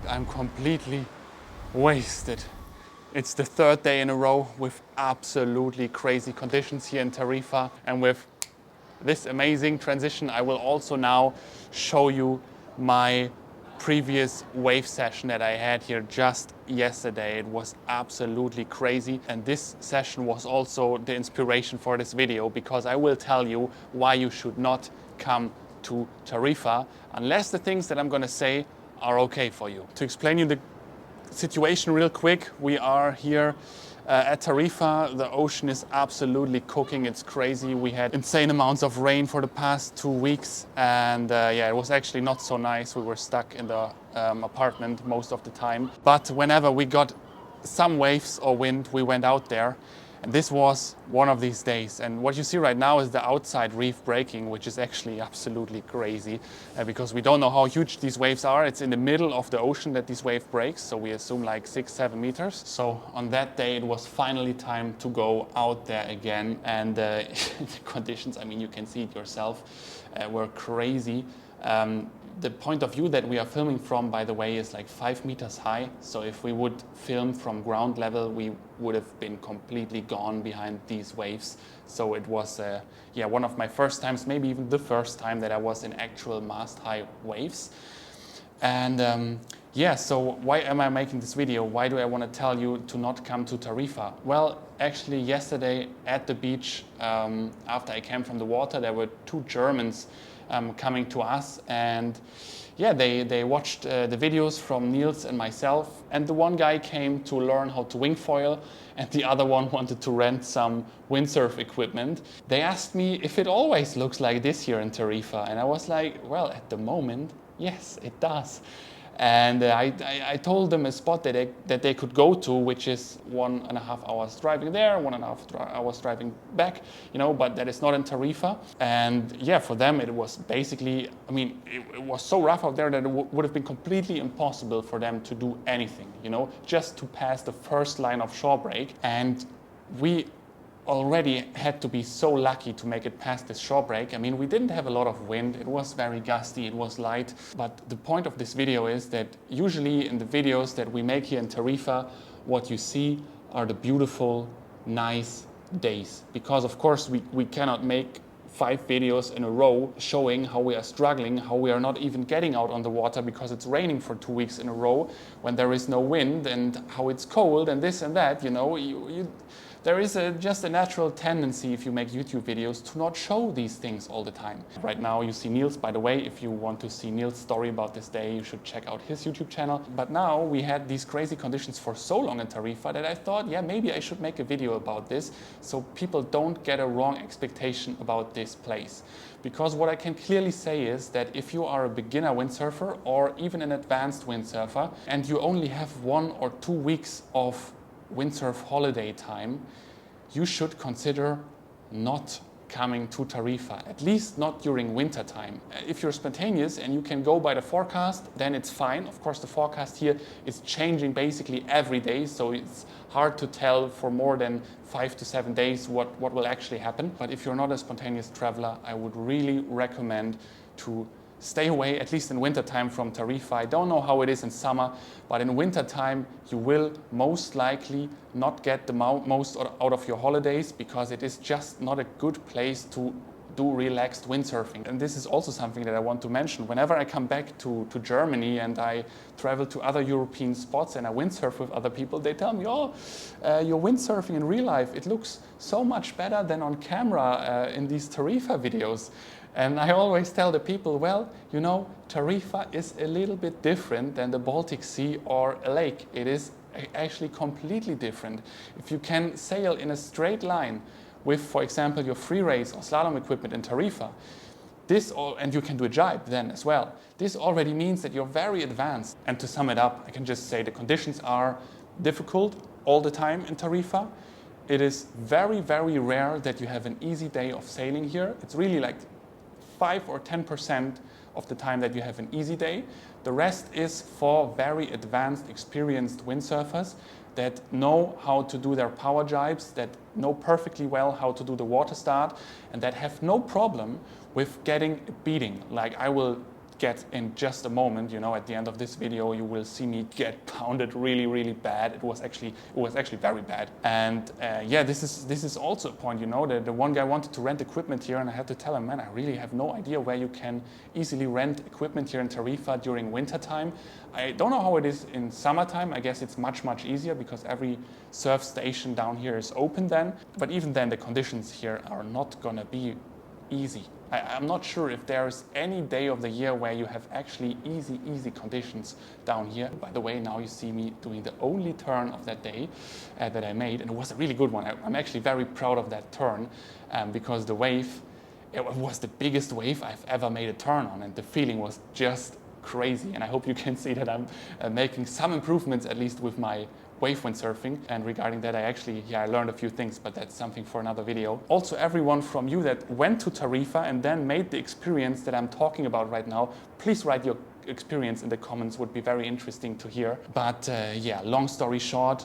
I'm completely wasted. It's the third day in a row with absolutely crazy conditions here in Tarifa, and with this amazing transition, I will also now show you my previous wave session that I had here just yesterday. It was absolutely crazy, and this session was also the inspiration for this video, because I will tell you why you should not come to Tarifa unless the things that I'm going to say are okay for you. To explain you the situation real quick, we are here at Tarifa. The ocean is absolutely cooking. It's crazy. We had insane amounts of rain for the past 2 weeks, and yeah, it was actually not so nice. We were stuck in the apartment most of the time. But whenever we got some waves or wind, we went out there. And this was one of these days. And what you see right now is the outside reef breaking, which is actually absolutely crazy because we don't know how huge these waves are. It's in the middle of the ocean that this wave breaks, so we assume like 6-7 meters. So on that day, it was finally time to go out there again. And the conditions, I mean, you can see it yourself, were crazy. The point of view that we are filming from, by the way, is like 5 meters high. So if we would film from ground level, we would have been completely gone behind these waves. So it was yeah, one of my first times, maybe even the first time that I was in actual mast-high waves. And yeah, so why am I making this video? Why do I want to tell you to not come to Tarifa? Well, actually yesterday at the beach, after I came from the water, there were 2 Germans coming to us, and yeah, they watched the videos from Niels and myself, and the one guy came to learn how to wingfoil, and the other one wanted to rent some windsurf equipment. They asked me if it always looks like this here in Tarifa, and I was like, well, at the moment, yes, it does. And I told them a spot that they could go to, which is 1.5 hours driving there, 1.5 hours driving back, you know, but that is not in Tarifa. And yeah, for them it was basically, I mean, it was so rough out there that it would have been completely impossible for them to do anything, you know, just to pass the first line of shore break. And we already had to be so lucky to make it past this shore break. I mean, we didn't have a lot of wind. It was very gusty, it was light. But the point of this video is that usually in the videos that we make here in Tarifa, what you see are the beautiful, nice days. Because of course we cannot make 5 videos in a row showing how we are struggling, how we are not even getting out on the water because it's raining for 2 weeks in a row when there is no wind, and how it's cold and this and that, you know. There is just a natural tendency, if you make YouTube videos, to not show these things all the time. Right now you see Niels, by the way. If you want to see Niels' story about this day, you should check out his YouTube channel. But now we had these crazy conditions for so long in Tarifa that I thought, yeah, maybe I should make a video about this so people don't get a wrong expectation about this place. Because what I can clearly say is that if you are a beginner windsurfer or even an advanced windsurfer and you only have 1 or 2 weeks of windsurf holiday time, you should consider not coming to Tarifa, at least not during winter time. If you're spontaneous and you can go by the forecast, then it's fine. Of course, the forecast here is changing basically every day, so it's hard to tell for more than 5 to 7 days what will actually happen. But if you're not a spontaneous traveler, I would really recommend to stay away, at least in winter time, from Tarifa. I don't know how it is in summer, but in winter time you will most likely not get the most out of your holidays, because it is just not a good place to do relaxed windsurfing. And this is also something that I want to mention. Whenever I come back to Germany and I travel to other European spots and I windsurf with other people, they tell me, oh, you're windsurfing in real life. It looks so much better than on camera in these Tarifa videos. And I always tell the people, well, you know, Tarifa is a little bit different than the Baltic Sea or a lake. It is actually completely different. If you can sail in a straight line with, for example, your free race or slalom equipment in Tarifa, and you can do a jibe then as well, this already means that you're very advanced. And to sum it up, I can just say the conditions are difficult all the time in Tarifa. It is very, very rare that you have an easy day of sailing here. It's really like 5 or 10% of the time that you have an easy day. The rest is for very advanced, experienced windsurfers that know how to do their power jibes, that know perfectly well how to do the water start, and that have no problem with getting a beating. Like, I will get in just a moment. You know, at the end of this video, you will see me get pounded really, really bad. It was actually very bad. And yeah, this is also a point. You know, the one guy wanted to rent equipment here, and I had to tell him, man, I really have no idea where you can easily rent equipment here in Tarifa during winter time. I don't know how it is in summertime. I guess it's much easier because every surf station down here is open then. But even then, the conditions here are not gonna be easy. I'm not sure if there's any day of the year where you have actually easy conditions down here. By the way, now you see me doing the only turn of that day that I made, and it was a really good one. I'm actually very proud of that turn because the wave, it was the biggest wave I've ever made a turn on, and the feeling was just crazy. And I hope you can see that I'm making some improvements, at least with my wave windsurfing. And regarding that, I learned a few things, but that's something for another video. Also, everyone from you that went to Tarifa and then made the experience that I'm talking about right now, please write your experience in the comments. Would be very interesting to hear. But yeah, long story short,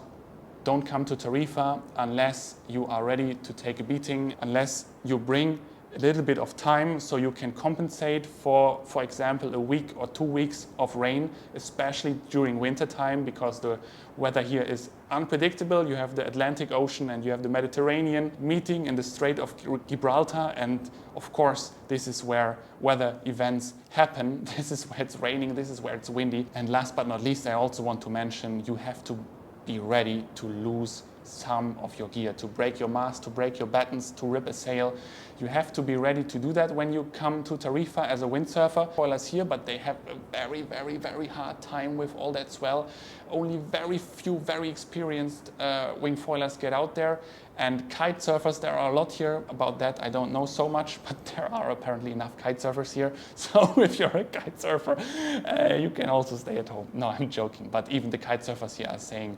don't come to Tarifa unless you are ready to take a beating, unless you bring a little bit of time so you can compensate for example, a week or 2 weeks of rain, especially during winter time, because the weather here is unpredictable. You have the Atlantic Ocean and you have the Mediterranean meeting in the Strait of Gibraltar, and of course this is where weather events happen. This is where it's raining, this is where it's windy. And last but not least, I also want to mention you have to be ready to lose some of your gear, to break your mast, to break your battens, to rip a sail. You have to be ready to do that when you come to Tarifa as a windsurfer. Foilers here, but they have a very hard time with all that swell. Only very few very experienced wing foilers get out there. And kite surfers, there are a lot here. About that I don't know so much, but there are apparently enough kite surfers here. So if you're a kite surfer, you can also stay at home. No, I'm joking. But even the kite surfers here are saying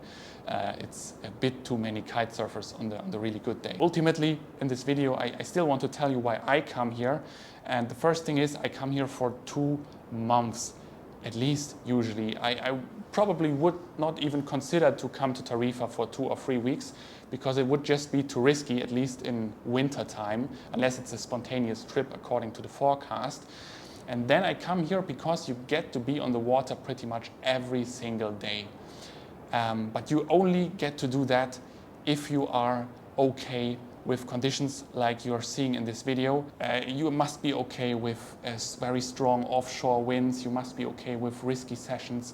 it's a bit too many kite surfers on the really good day. Ultimately, in this video, I still want to tell you why I come here. And the first thing is I come here for 2 months, at least usually. I probably would not even consider to come to Tarifa for 2 or 3 weeks, because it would just be too risky, at least in winter time, unless it's a spontaneous trip according to the forecast. And then I come here because you get to be on the water pretty much every single day. But you only get to do that if you are okay with conditions like you're seeing in this video. You must be okay with very strong offshore winds. You must be okay with risky sessions.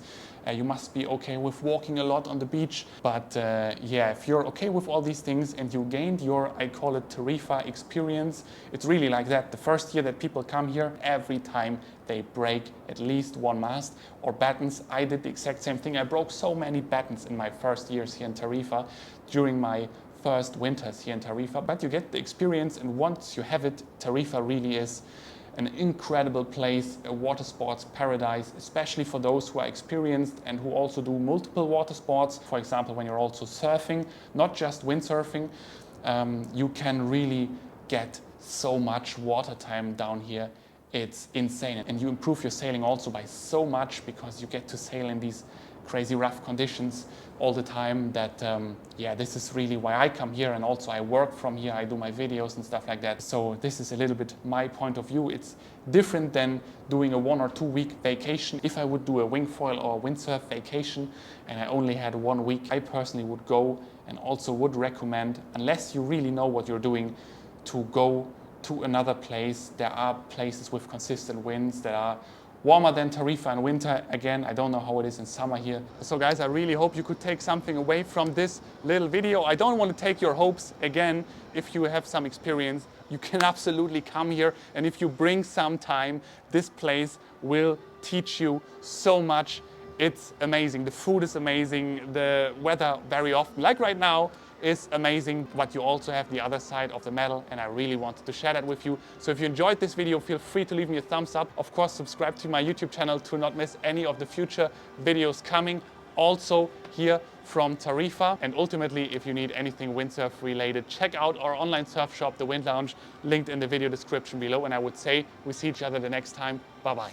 You must be okay with walking a lot on the beach. But yeah, if you're okay with all these things and you gained your, I call it Tarifa experience, it's really like that. The first year that people come here, every time they break at least 1 mast or battens. I did the exact same thing. I broke so many battens in my first years here in Tarifa during my first winters here in Tarifa, but you get the experience, and once you have it, Tarifa really is an incredible place, a water sports paradise, especially for those who are experienced and who also do multiple water sports. For example, when you're also surfing, not just windsurfing, you can really get so much water time down here. It's insane, and you improve your sailing also by so much because you get to sail in these crazy rough conditions all the time. That yeah, this is really why I come here, and also I work from here, I do my videos and stuff like that. So this is a little bit my point of view. It's different than doing a 1 or 2 week vacation. If I would do a wingfoil or a windsurf vacation and I only had 1 week, I personally would go and also would recommend, unless you really know what you're doing, to go to another place. There are places with consistent winds that are warmer than Tarifa in winter. Again, I don't know how it is in summer here. So guys, I really hope you could take something away from this little video. I don't want to take your hopes. Again, if you have some experience, you can absolutely come here. And if you bring some time, this place will teach you so much. It's amazing. The food is amazing. The weather very often, like right now, is amazing, but you also have the other side of the medal, and I really wanted to share that with you. So if you enjoyed this video, feel free to leave me a thumbs up. Of course, subscribe to my YouTube channel to not miss any of the future videos coming, also here from Tarifa. And ultimately, if you need anything windsurf related, check out our online surf shop, the Wind Lounge, linked in the video description below. And I would say we see each other the next time. Bye-bye.